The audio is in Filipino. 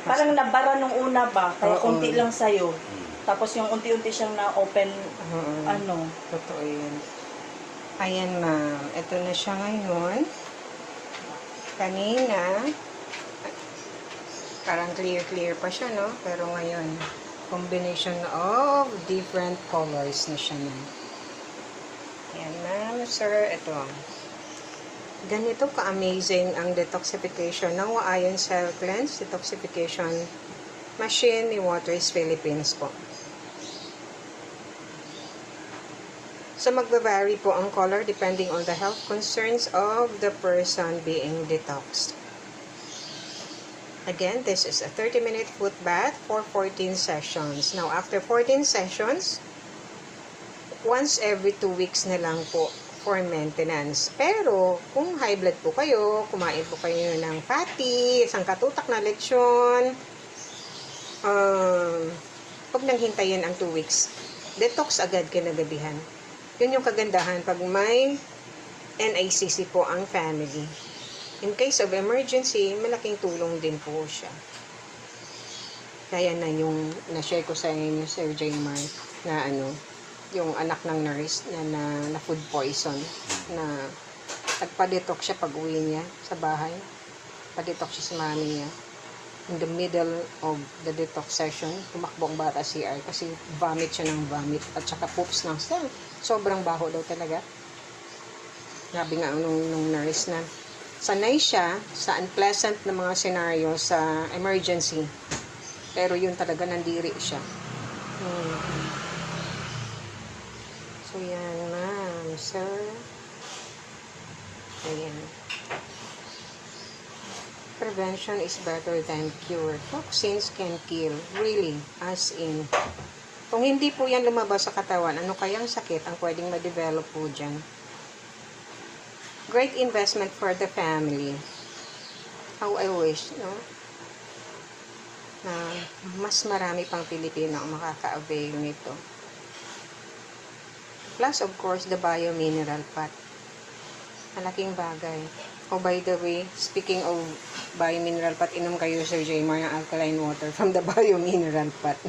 Parang nabara nung una ba, kaya Oo. konti lang sa'yo. Tapos yung unti-unti siyang na-open, ano. Totoo yun. Ayan, ma'am. Ito na siya ngayon. Kanina, parang clear-clear pa siya, no? Pero ngayon, combination of different colors na siya na. Ayan, ma'am. Sir, ito. Ganito ka-amazing ang detoxification ng Ion Cell Cleanse Detoxification Machine ni Waters Philippines po. So, magba-vary po ang color depending on the health concerns of the person being detoxed. Again, this is a 30-minute foot bath for 14 sessions. Now, after 14 sessions, once every 2 weeks na lang po for maintenance. Pero, kung high blood po kayo, kumain po kayo ng fatty, isang katutak na lechon, huwag nang hintayin ang 2 weeks. Detox agad kinagabihan. Yun yung kagandahan pag may NICC po ang family. In case of emergency, malaking tulong din po siya. Kaya na yung na-share ko sa inyo, Sir Jaymar, na yung anak ng nurse na food poison, na nagpa-detox siya pag uwi niya sa bahay. Pa-detox siya sa mami niya. In the middle of the detox session, tumakbo ang bata CR kasi vomit siya ng vomit at saka poops ng sobrang baho daw talaga. Sabi nga nung nurse na sanay siya sa unpleasant na mga scenario sa emergency. Pero yun talaga nandiri siya. So yan, ma'am, sir. Ayan. Prevention is better than cure. Toxins can kill. Really. As in. Kung hindi po yan lumabas sa katawan, ano kayang sakit ang pwedeng ma-develop po dyan? Great investment for the family. How I wish, no? Na mas marami pang Pilipino ang makaka-avail nito. Plus, of course, the biomineral pot. Malaking bagay. Oh, by the way, speaking of biomineral pot, inom kayo, Sir Jaymar, ng alkaline water from the biomineral pot.